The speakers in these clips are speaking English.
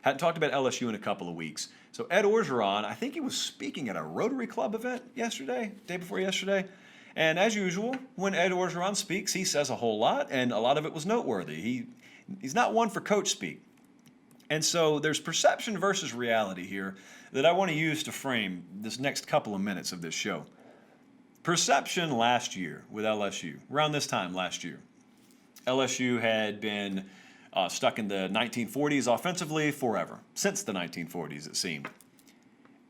Hadn't talked about LSU in a couple of weeks. So Ed Orgeron, I think he was speaking at a Rotary Club event day before yesterday. And as usual, when Ed Orgeron speaks, he says a whole lot, and a lot of it was noteworthy. He's not one for coach speak. And so there's perception versus reality here that I want to use to frame this next couple of minutes of this show. Perception last year with LSU, around this time last year. LSU had been stuck in the 1940s offensively forever, since the 1940s it seemed.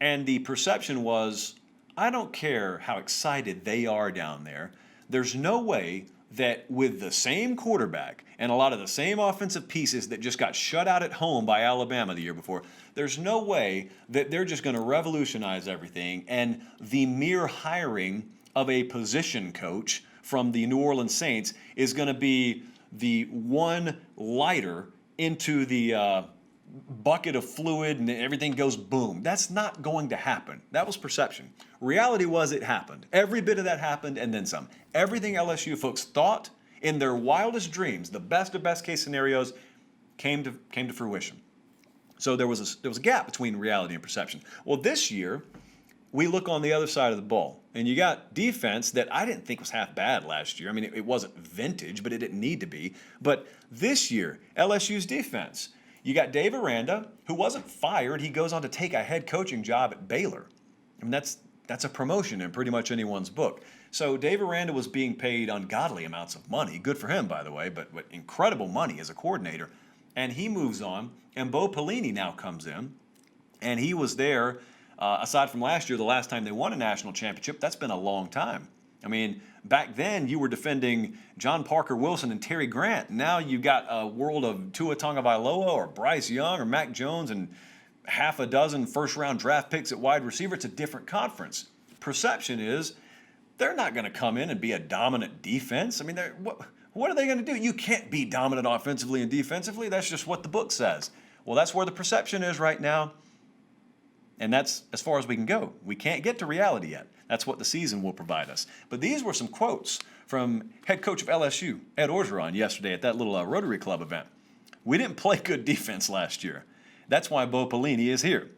And the perception was, I don't care how excited they are down there, there's no way that with the same quarterback and a lot of the same offensive pieces that just got shut out at home by Alabama the year before, there's no way that they're just going to revolutionize everything, and the mere hiring of a position coach from the New Orleans Saints is going to be the one lighter into the bucket of fluid and everything goes boom. That's not going to happen. That was perception. Reality was it happened. Every bit of that happened and then some. Everything LSU folks thought in their wildest dreams, the best of best case scenarios, came to fruition. So there was a gap between reality and perception. Well, this year, we look on the other side of the ball, and you got defense that I didn't think was half bad last year. I mean, it wasn't vintage, but it didn't need to be. But this year, LSU's defense, you got Dave Aranda, who wasn't fired. He goes on to take a head coaching job at Baylor. I mean, that's a promotion in pretty much anyone's book. So Dave Aranda was being paid ungodly amounts of money. Good for him, by the way, but incredible money as a coordinator. And he moves on, and Bo Pelini now comes in, and he was there. Aside from last year, the last time they won a national championship, that's been a long time. I mean, back then you were defending John Parker Wilson and Terry Grant. Now you got a world of Tua Tagovailoa or Bryce Young or Mac Jones and half a dozen first-round draft picks at wide receiver. It's a different conference. Perception is they're not going to come in and be a dominant defense. I mean, what are they going to do? You can't be dominant offensively and defensively. That's just what the book says. Well, that's where the perception is right now. And that's as far as we can go. We can't get to reality yet. That's what the season will provide us. But these were some quotes from head coach of LSU, Ed Orgeron, yesterday at that little Rotary Club event. We didn't play good defense last year. That's why Bo Pelini is here.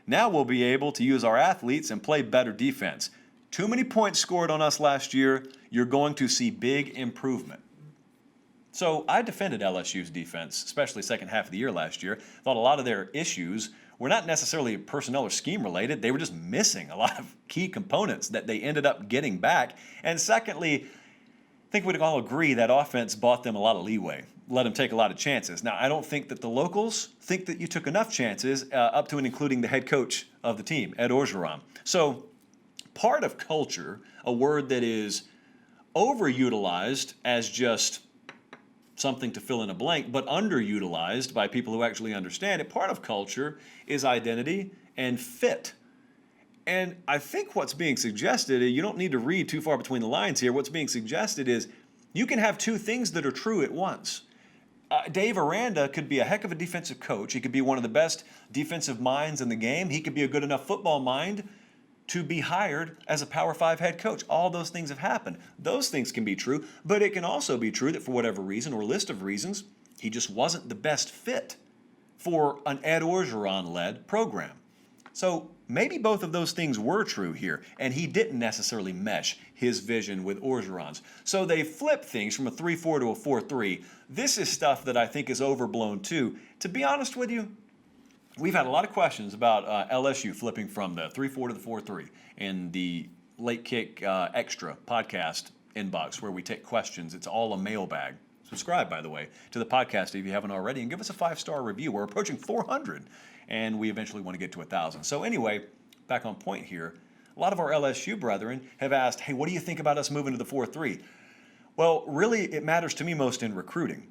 Now we'll be able to use our athletes and play better defense. Too many points scored on us last year. You're going to see big improvement. So I defended LSU's defense, especially second half of the year last year. Thought a lot of their issues were not necessarily personnel or scheme related. They were just missing a lot of key components that they ended up getting back. And secondly, I think we'd all agree that offense bought them a lot of leeway, let them take a lot of chances. Now, I don't think that the locals think that you took enough chances, up to and including the head coach of the team, Ed Orgeron. So part of culture, a word that is overutilized as just something to fill in a blank, but underutilized by people who actually understand it. Part of culture is identity and fit. And I think what's being suggested, you don't need to read too far between the lines here. What's being suggested is you can have two things that are true at once. Dave Aranda could be a heck of a defensive coach. He could be one of the best defensive minds in the game. He could be a good enough football mind to be hired as a Power 5 head coach. All those things have happened. Those things can be true, but it can also be true that for whatever reason or list of reasons, he just wasn't the best fit for an Ed Orgeron-led program. So maybe both of those things were true here, and he didn't necessarily mesh his vision with Orgeron's. So they flipped things from a 3-4 to a 4-3. This is stuff that I think is overblown too. To be honest with you, we've had a lot of questions about LSU flipping from the 3-4 to the 4-3 in the Late Kick Extra podcast inbox where we take questions. It's all a mailbag. Subscribe, by the way, to the podcast if you haven't already, and give us a 5-star review. We're approaching 400, and we eventually want to get to 1,000. So anyway, back on point here, a lot of our LSU brethren have asked, hey, what do you think about us moving to the 4-3? Well, really, it matters to me most in recruiting.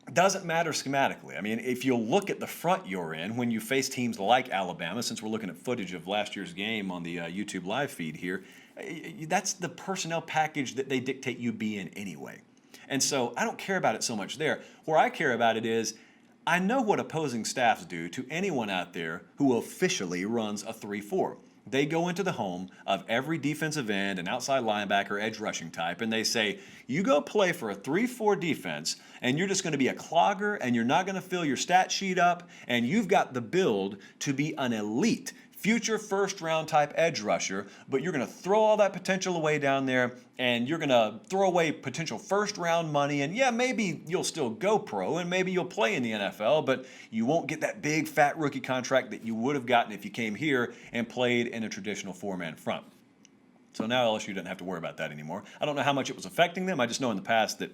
It doesn't matter schematically. I mean, if you look at the front you're in when you face teams like Alabama, since we're looking at footage of last year's game on the YouTube live feed here, that's the personnel package that they dictate you be in anyway. And so I don't care about it so much there. Where I care about it is I know what opposing staffs do to anyone out there who officially runs a 3-4. They go into the home of every defensive end and outside linebacker, edge rushing type, and they say, you go play for a 3-4 defense, and you're just going to be a clogger, and you're not going to fill your stat sheet up, and you've got the build to be an elite future first-round type edge rusher, but you're going to throw all that potential away down there, and you're going to throw away potential first-round money, and yeah, maybe you'll still go pro, and maybe you'll play in the NFL, but you won't get that big, fat rookie contract that you would have gotten if you came here and played in a traditional four-man front. So now LSU doesn't have to worry about that anymore. I don't know how much it was affecting them. I just know in the past that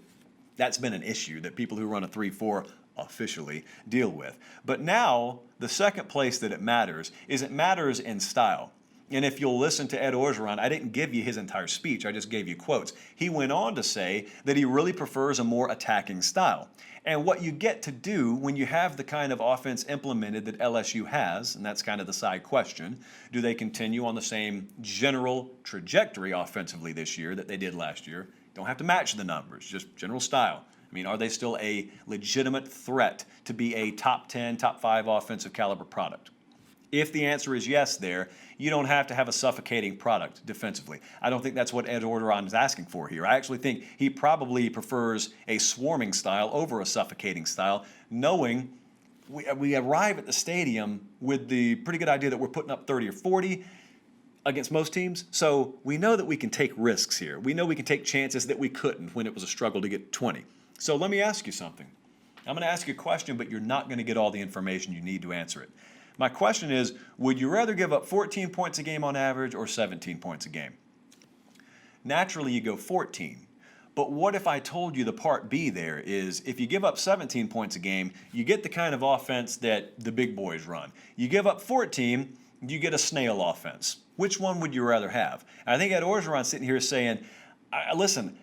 that's been an issue that people who run a 3-4 officially deal with. But now, the second place that it matters is it matters in style. And if you'll listen to Ed Orgeron, I didn't give you his entire speech, I just gave you quotes. He went on to say that he really prefers a more attacking style. And what you get to do when you have the kind of offense implemented that LSU has, and that's kind of the side question, do they continue on the same general trajectory offensively this year that they did last year? Don't have to match the numbers, just general style. I mean, are they still a legitimate threat to be a top 10, top 5 offensive caliber product? If the answer is yes there, you don't have to have a suffocating product defensively. I don't think that's what Ed Orgeron is asking for here. I actually think he probably prefers a swarming style over a suffocating style, knowing we arrive at the stadium with the pretty good idea that we're putting up 30 or 40 against most teams. So we know that we can take risks here. We know we can take chances that we couldn't when it was a struggle to get 20. So let me ask you something. I'm going to ask you a question, but you're not going to get all the information you need to answer it. My question is, would you rather give up 14 points a game on average or 17 points a game? Naturally, you go 14. But what if I told you the part B there is if you give up 17 points a game, you get the kind of offense that the big boys run. You give up 14, you get a snail offense. Which one would you rather have? And I think Ed Orgeron's sitting here saying, listen,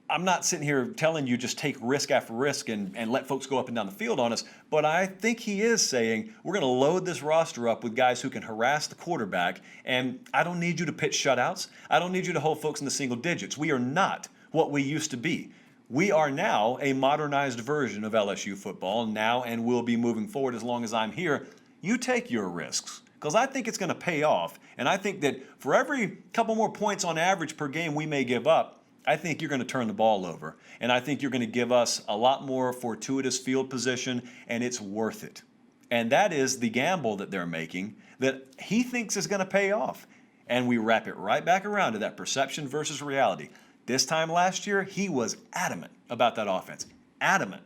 I'm not sitting here telling you just take risk after risk and let folks go up and down the field on us, but I think he is saying we're going to load this roster up with guys who can harass the quarterback, and I don't need you to pitch shutouts. I don't need you to hold folks in the single digits. We are not what we used to be. We are now a modernized version of LSU football now and will be moving forward as long as I'm here. You take your risks, because I think it's going to pay off, and I think that for every couple more points on average per game we may give up, I think you're going to turn the ball over, and I think you're going to give us a lot more fortuitous field position, and it's worth it. And that is the gamble that they're making that he thinks is going to pay off. And we wrap it right back around to that perception versus reality. This time last year, he was adamant about that offense. Adamant.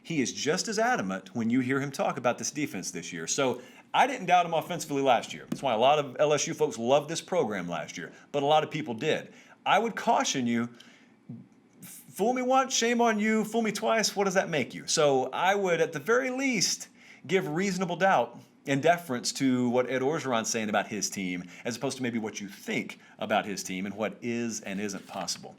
He is just as adamant when you hear him talk about this defense this year. So I didn't doubt him offensively last year. That's why a lot of LSU folks loved this program last year, but a lot of people did. I would caution you, fool me once, shame on you, fool me twice, what does that make you? So I would, at the very least, give reasonable doubt and deference to what Ed Orgeron's saying about his team, as opposed to maybe what you think about his team and what is and isn't possible.